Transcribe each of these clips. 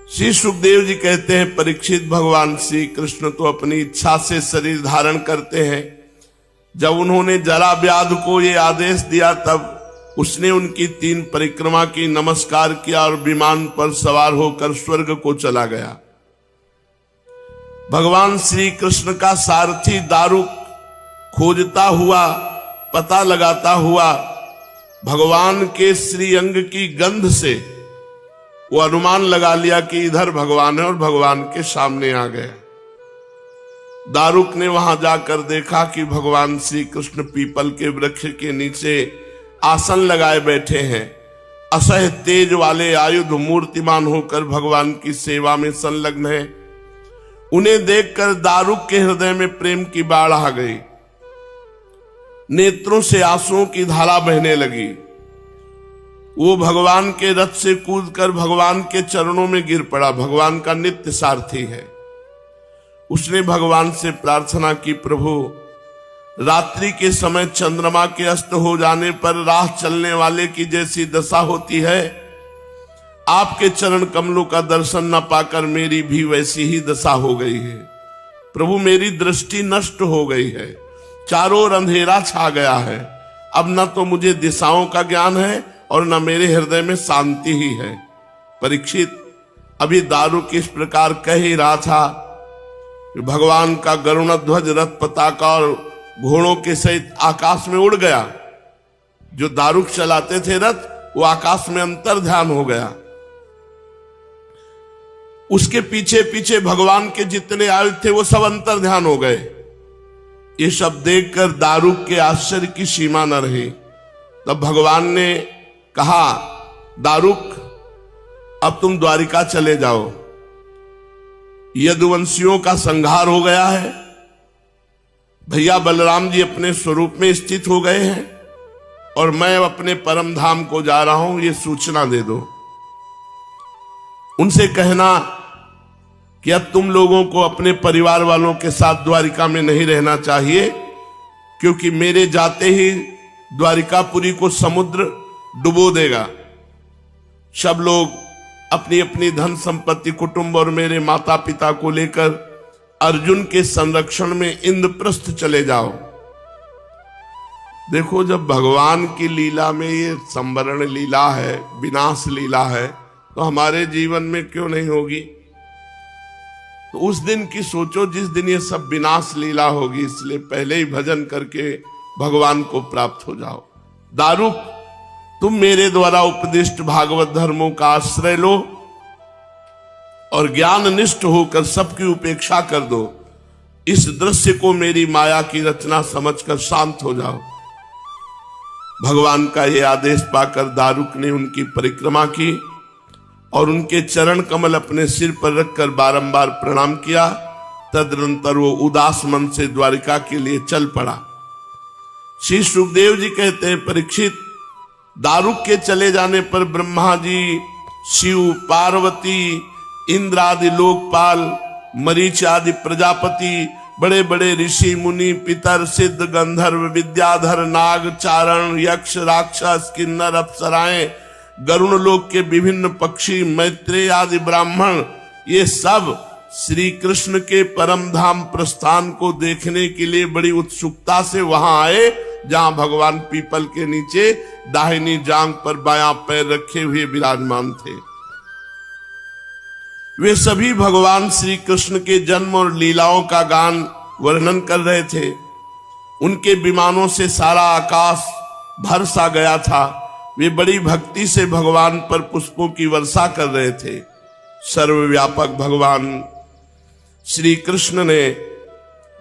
श्री सुखदेव जी कहते हैं, परीक्षित, भगवान श्री कृष्ण तो अपनी इच्छा से शरीर धारण करते हैं। जब उन्होंने जरा व्याध को ये आदेश दिया तब उसने उनकी 3 परिक्रमा की, नमस्कार किया और विमान पर सवार होकर स्वर्ग को चला गया। भगवान श्री कृष्ण का सारथी दारुक खोजता हुआ, पता लगाता हुआ भगवान के श्री अंग की गंध से वो अनुमान लगा लिया कि इधर भगवान है और भगवान के सामने आ गया। दारुक ने वहां जाकर देखा कि भगवान श्री कृष्ण पीपल के वृक्ष के नीचे आसन लगाए बैठे हैं, असह्य तेज वाले आयुध मूर्तिमान होकर भगवान की सेवा में संलग्न है। उन्हें देखकर दारुक के हृदय में प्रेम की बाढ़ आ गई, नेत्रों से आंसुओं की धारा बहने लगी। वो भगवान के रथ से कूदकर भगवान के चरणों में गिर पड़ा। भगवान का नित्य सारथी है। उसने भगवान से प्रार्थना की, प्रभु, रात्रि के समय चंद्रमा के अस्त हो जाने पर राह चलने वाले की जैसी दशा होती है, आपके चरण कमलों का दर्शन न पाकर मेरी भी वैसी ही दशा हो गई है। प्रभु, मेरी दृष्टि नष्ट हो गई है, चारों ओर अंधेरा छा गया है। अब न तो मुझे दिशाओं का ज्ञान है और न मेरे हृदय में शांति ही है। परीक्षित, अभी दारुक इस प्रकार कह ही रहा था, भगवान का गरुण ध्वज रथ पताका और घोड़ों के सहित आकाश में उड़ गया। जो दारुक चलाते थे रथ, वो आकाश में अंतर ध्यान हो गया। उसके पीछे पीछे भगवान के जितने आयुध थे वो सब अंतर ध्यान हो गए। ये सब देखकर दारुक के आश्चर्य की सीमा न रही। तब भगवान ने कहा, दारुक, अब तुम द्वारिका चले जाओ। यदुवंशियों का संहार हो गया है। भैया बलराम जी अपने स्वरूप में स्थित हो गए हैं और मैं अपने परम धाम को जा रहा हूं, ये सूचना दे दो। उनसे कहना कि अब तुम लोगों को अपने परिवार वालों के साथ द्वारिका में नहीं रहना चाहिए, क्योंकि मेरे जाते ही द्वारिकापुरी को समुद्र डुबो देगा। सब लोग अपनी अपनी धन संपत्ति, कुटुंब और मेरे माता पिता को लेकर अर्जुन के संरक्षण में इंद्रप्रस्थ चले जाओ। देखो, जब भगवान की लीला में ये संवरण लीला है, विनाश लीला है, तो हमारे जीवन में क्यों नहीं होगी? तो उस दिन की सोचो जिस दिन ये सब विनाश लीला होगी। इसलिए पहले ही भजन करके भगवान को प्राप्त हो जाओ। दारुक, तुम मेरे द्वारा उपदिष्ट भागवत धर्मों का आश्रय लो और ज्ञान निष्ठ होकर सबकी उपेक्षा कर दो। इस दृश्य को मेरी माया की रचना समझकर शांत हो जाओ। भगवान का यह आदेश पाकर दारुक ने उनकी परिक्रमा की और उनके चरण कमल अपने सिर पर रखकर बारंबार प्रणाम किया। तदनंतर वो उदास मन से द्वारिका के लिए चल पड़ा। श्री सुखदेव जी कहते हैं, परीक्षित, दारुक के चले जाने पर ब्रह्मा जी, शिव, पार्वती, इंद्र आदि लोकपाल, मरीच आदि प्रजापति, बड़े बड़े ऋषि मुनि, पितर, सिद्ध, गंधर्व, विद्याधर, नाग, चारण, यक्ष, राक्षस, किन्नर, अप्सराएं, गरुण लोक के विभिन्न पक्षी, मैत्रेय आदि ब्राह्मण, ये सब श्री कृष्ण के परम धाम प्रस्थान को देखने के लिए बड़ी उत्सुकता से वहां आए, जहां भगवान पीपल के नीचे दाहिनी जांघ पर बायां पैर रखे हुए विराजमान थे। वे सभी भगवान श्री कृष्ण के जन्म और लीलाओं का गान वर्णन कर रहे थे। उनके विमानों से सारा आकाश भर सा गया था। वे बड़ी भक्ति से भगवान पर पुष्पों की वर्षा कर रहे थे। सर्वव्यापक भगवान श्री कृष्ण ने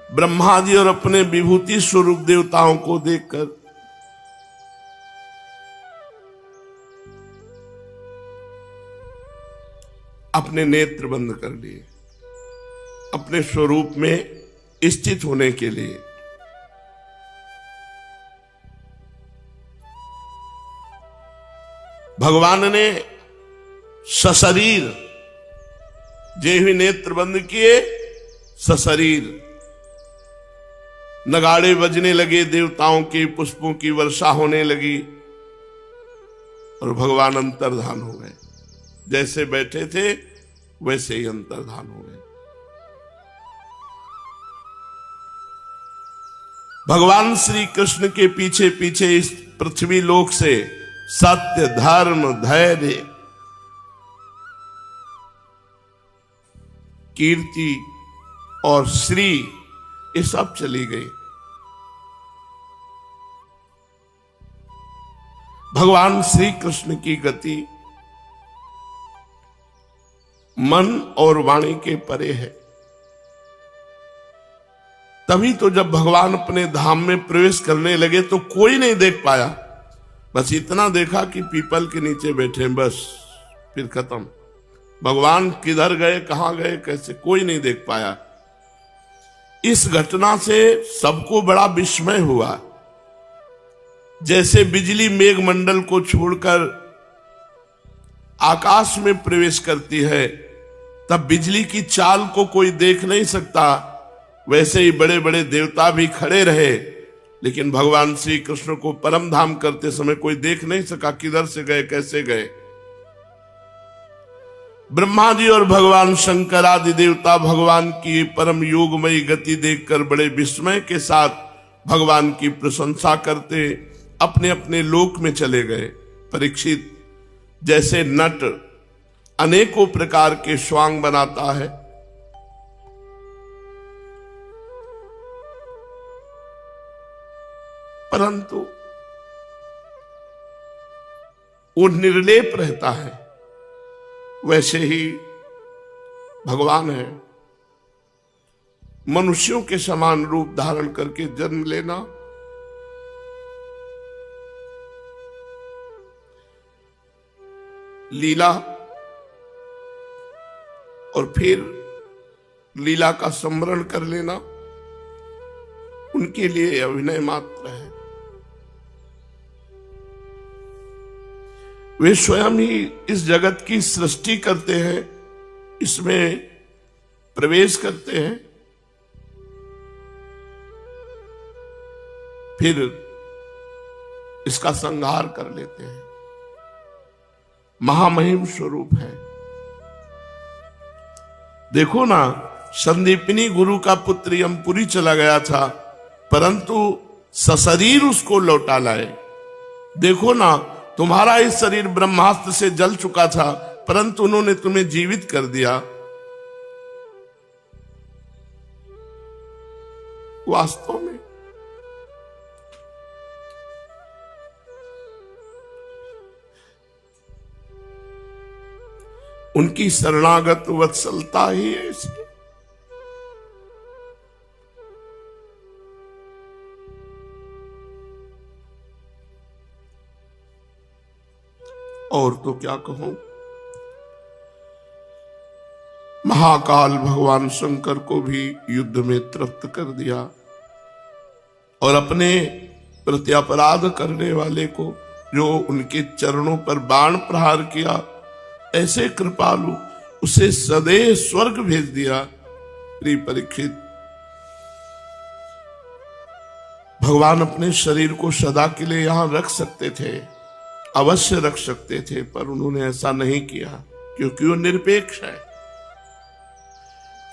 ब्रह्मा जी और अपने विभूति स्वरूप देवताओं को देखकर अपने नेत्र बंद कर लिए, अपने स्वरूप में स्थित होने के लिए। भगवान ने सशरीर जे हुए नेत्र बंद किए, सशरीर नगाड़े बजने लगे, देवताओं के पुष्पों की वर्षा होने लगी और भगवान अंतर्धान हो गए। जैसे बैठे थे वैसे ही अंतर्धान हो गए। भगवान श्री कृष्ण के पीछे पीछे इस पृथ्वी लोक से सत्य, धर्म, धैर्य, कीर्ति और श्री ये सब चली गई। भगवान श्री कृष्ण की गति मन और वाणी के परे है। तभी तो जब भगवान अपने धाम में प्रवेश करने लगे तो कोई नहीं देख पाया, बस इतना देखा कि पीपल के नीचे बैठे, बस फिर खत्म। भगवान किधर गए, कहां गए, कैसे, कोई नहीं देख पाया। इस घटना से सबको बड़ा विस्मय हुआ। जैसे बिजली मेघमंडल को छोड़कर आकाश में प्रवेश करती है, तब बिजली की चाल को कोई देख नहीं सकता, वैसे ही बड़े बड़े देवता भी खड़े रहे, लेकिन भगवान श्री कृष्ण को परम धाम करते समय कोई देख नहीं सका किधर से गए, कैसे गए। ब्रह्मा जी और भगवान शंकर आदि देवता भगवान की परम योगमयी गति देखकर बड़े विस्मय के साथ भगवान की प्रशंसा करते अपने अपने लोक में चले गए। परीक्षित, जैसे नट अनेकों प्रकार के स्वांग बनाता है, परंतु वो निर्लेप रहता है, वैसे ही भगवान है। मनुष्यों के समान रूप धारण करके जन्म लेना, लीला और फिर लीला का स्मरण कर लेना उनके लिए अभिनय मात्र है। वे स्वयं ही इस जगत की सृष्टि करते हैं, इसमें प्रवेश करते हैं, फिर इसका संहार कर लेते हैं। महामहिम स्वरूप है। देखो ना, संदीपनी गुरु का पुत्र यमपुरी चला गया था, परंतु सशरीर उसको लौटा लाए। देखो ना, तुम्हारा ही शरीर ब्रह्मास्त्र से जल चुका था, परंतु उन्होंने तुम्हें जीवित कर दिया। वास्तव में उनकी शरणागत वत्सलता ही ऐसी। और तो क्या कहूं, महाकाल भगवान शंकर को भी युद्ध में तृप्त कर दिया और अपने प्रति अपराध करने वाले को, जो उनके चरणों पर बाण प्रहार किया, ऐसे कृपालु उसे सदैव स्वर्ग भेज दिया। प्रिय परीक्षित, भगवान अपने शरीर को सदा के लिए यहां रख सकते थे, अवश्य रख सकते थे, पर उन्होंने ऐसा नहीं किया क्योंकि वो निरपेक्ष है।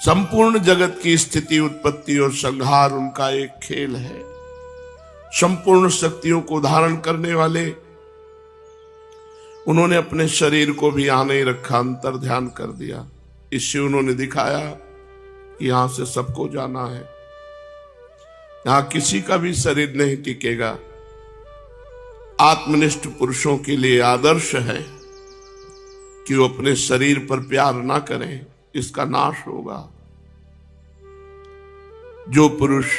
संपूर्ण जगत की स्थिति, उत्पत्ति और संहार उनका एक खेल है। संपूर्ण शक्तियों को धारण करने वाले उन्होंने अपने शरीर को भी यहां नहीं रखा, अंतर ध्यान कर दिया। इससे उन्होंने दिखाया कि यहां से सबको जाना है, यहां किसी का भी शरीर नहीं टिकेगा। आत्मनिष्ठ पुरुषों के लिए आदर्श है कि वो अपने शरीर पर प्यार ना करें, इसका नाश होगा। जो पुरुष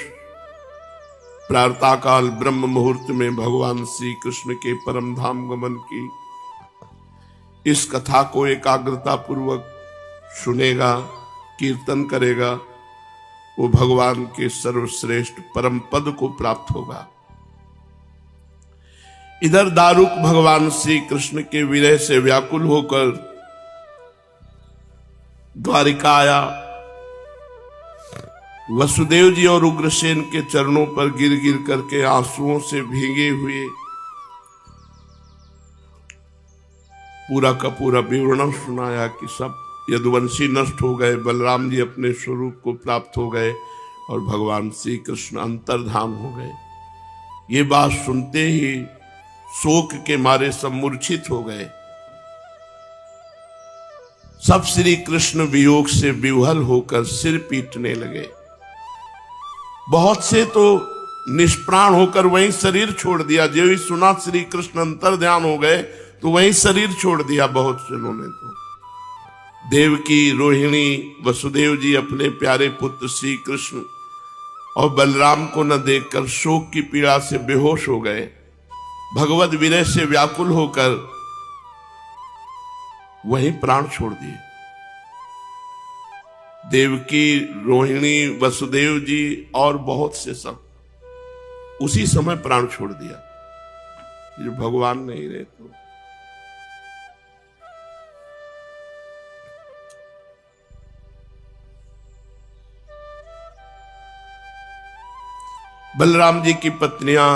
प्रातःकाल ब्रह्म मुहूर्त में भगवान श्री कृष्ण के परम धाम गमन की इस कथा को एकाग्रता पूर्वक सुनेगा, कीर्तन करेगा, वो भगवान के सर्वश्रेष्ठ परम पद को प्राप्त होगा। इधर दारुक भगवान श्री कृष्ण के विरह से व्याकुल होकर द्वारिका आया। वसुदेव जी और उग्रसेन के चरणों पर गिर गिर करके आंसुओं से भीगे हुए पूरा का पूरा विवरण सुनाया कि सब यदुवंशी नष्ट हो गए, बलराम जी अपने स्वरूप को प्राप्त हो गए और भगवान श्री कृष्ण अंतर्धान हो गए। ये बात सुनते ही शोक के मारे सब मूर्छित हो गए। सब श्री कृष्ण वियोग से विह्वल होकर सिर पीटने लगे। बहुत से तो निष्प्राण होकर वहीं शरीर छोड़ दिया। जो ही सुना श्री कृष्ण अंतर्ध्यान हो गए तो वहीं शरीर छोड़ दिया बहुत से ने। तो देवकी, रोहिणी, वसुदेव जी अपने प्यारे पुत्र श्री कृष्ण और बलराम को न देखकर शोक की पीड़ा से बेहोश हो गए। भगवत विरह से व्याकुल होकर वहीं प्राण छोड़ दिए। देवकी, रोहिणी, वसुदेव जी और बहुत से सब उसी समय प्राण छोड़ दिया। जो भगवान नहीं रहे तो बलराम जी की पत्नियां,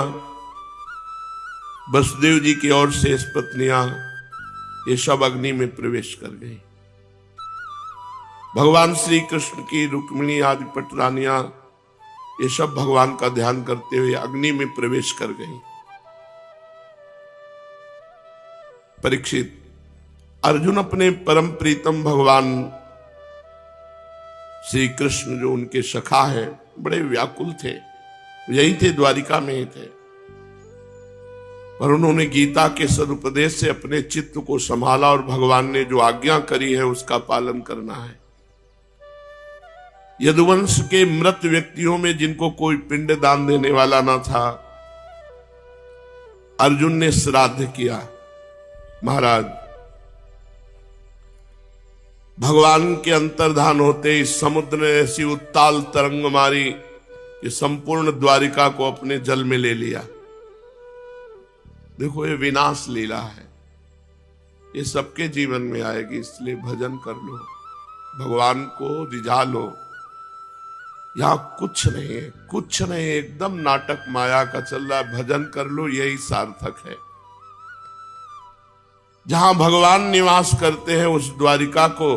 वसुदेव जी की और शेष पत्नियां, ये सब अग्नि में प्रवेश कर गई। भगवान श्री कृष्ण की रुक्मिणी आदि पटरानियां, ये सब भगवान का ध्यान करते हुए अग्नि में प्रवेश कर गई। परीक्षित, अर्जुन अपने परम प्रीतम भगवान श्री कृष्ण जो उनके सखा हैं, बड़े व्याकुल थे। यही थे, द्वारिका में ही थे, पर उन्होंने गीता के सदुपदेश से अपने चित्त को संभाला और भगवान ने जो आज्ञा करी है उसका पालन करना है। यदुवंश के मृत व्यक्तियों में जिनको कोई पिंड दान देने वाला ना था, अर्जुन ने श्राद्ध किया। महाराज, भगवान के अंतर्धान होते ही समुद्र ने ऐसी उत्ताल तरंग मारी कि संपूर्ण द्वारिका को अपने जल में ले लिया। देखो, ये विनाश लीला है, ये सबके जीवन में आएगी। इसलिए भजन कर लो, भगवान को रिझा लो। यहां कुछ नहीं है, कुछ नहीं, एकदम नाटक माया का चल रहा है। भजन कर लो, यही सार्थक है। जहां भगवान निवास करते हैं उस द्वारिका को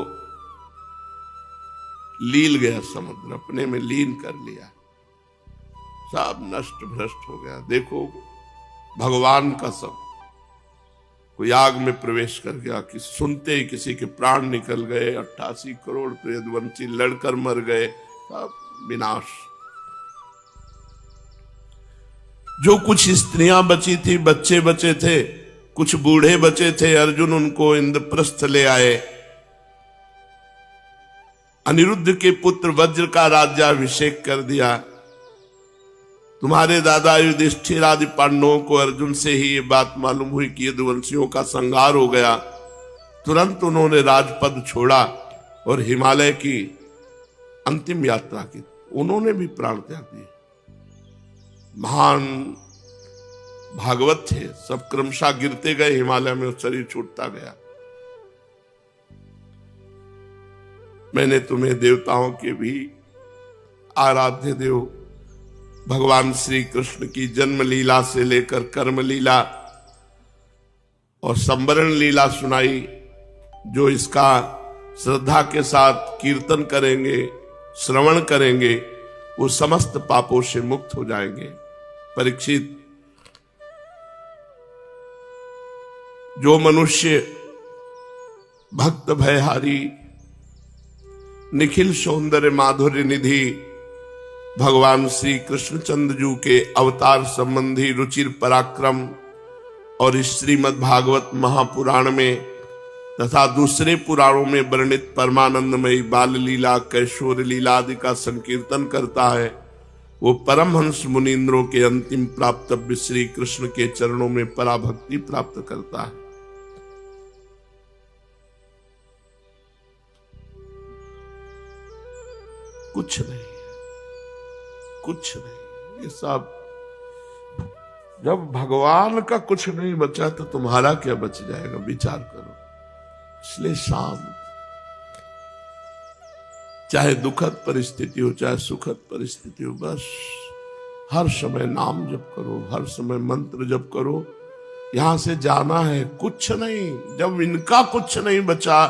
लील गया समुद्र, अपने में लीन कर लिया, सब नष्ट भ्रष्ट हो गया। देखो, भगवान का सब कोई आग में प्रवेश कर गया कि सुनते ही किसी के प्राण निकल गए। 88 करोड़ तो यदुवंशी लड़कर मर गए, सब विनाश। जो कुछ स्त्रियां बची थी, बच्चे बचे थे, कुछ बूढ़े बचे थे, अर्जुन उनको इंद्रप्रस्थ ले आए। अनिरुद्ध के पुत्र वज्र का राज्याभिषेक कर दिया। तुम्हारे दादा युधिष्ठिर आदि पांडवों को अर्जुन से ही ये बात मालूम हुई कि यदुवंशियों का संहार हो गया। तुरंत उन्होंने राजपद छोड़ा और हिमालय की अंतिम यात्रा की। उन्होंने भी प्राण त्याग दिए। महान भागवत थे, सब क्रमशः गिरते गए हिमालय में, शरीर छूटता गया। मैंने तुम्हें देवताओं के भी आराध्य देव भगवान श्री कृष्ण की जन्म लीला से लेकर कर्म लीला और संवरण लीला सुनाई। जो इसका श्रद्धा के साथ कीर्तन करेंगे, श्रवण करेंगे, वो समस्त पापों से मुक्त हो जाएंगे। परीक्षित, जो मनुष्य भक्त भयहारी, निखिल सौंदर्य माधुर्य निधि भगवान श्री कृष्णचंद्र जी के अवतार संबंधी रुचिर पराक्रम और श्रीमद् भागवत महापुराण में तथा दूसरे पुराणों में वर्णित परमानंदमयी बाल लीला, कैशोर लीला आदि का संकीर्तन करता है, वो परमहंस मुनींद्रों के अंतिम प्राप्तव्य श्री कृष्ण के चरणों में पराभक्ति प्राप्त करता है। कुछ नहीं, कुछ नहीं, ये सब जब भगवान का कुछ नहीं बचा तो तुम्हारा क्या बच जाएगा, विचार करो। इसलिए शांत, चाहे दुखद परिस्थिति हो चाहे सुखद परिस्थिति हो, बस हर समय नाम जप करो, हर समय मंत्र जप करो। यहां से जाना है, कुछ नहीं। जब इनका कुछ नहीं बचा,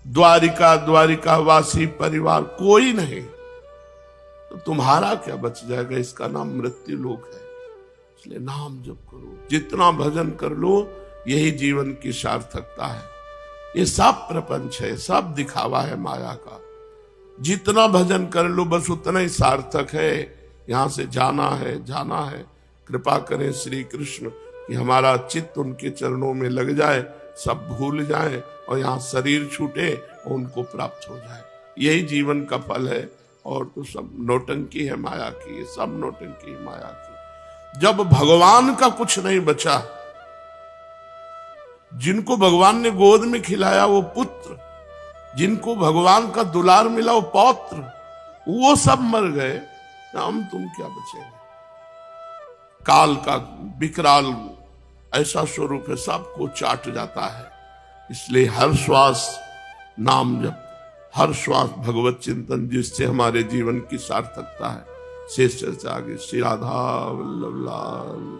द्वारिका द्वारिका वासी परिवार कोई नहीं, तो तुम्हारा क्या बच जाएगा? इसका नाम मृत्यु लोक है। इसलिए नाम जप करो, जितना भजन कर लो, यही जीवन की सार्थकता है। ये सब प्रपंच है, सब दिखावा है माया का। जितना भजन कर लो बस उतना ही सार्थक है। यहां से जाना है, जाना है। कृपा करें श्री कृष्ण कि हमारा चित्त उनके चरणों में लग जाए, सब भूल जाए और यहाँ शरीर छूटे और उनको प्राप्त हो जाए। यही जीवन का फल है। और तो सब नौटंकी है माया की, ये सब नौटंकी है माया की। जब भगवान का कुछ नहीं बचा, जिनको भगवान ने गोद में खिलाया वो पुत्र, जिनको भगवान का दुलार मिला वो पौत्र, वो सब मर गए, हम तुम क्या बचेंगे? काल का विकराल ऐसा स्वरूप है, सबको चाट जाता है। इसलिए हर श्वास नाम जप, हर श्वास भगवत चिंतन, जिससे हमारे जीवन की सार्थकता है। शेष चर्चा आगे। श्री राधा वल्लभ लाल।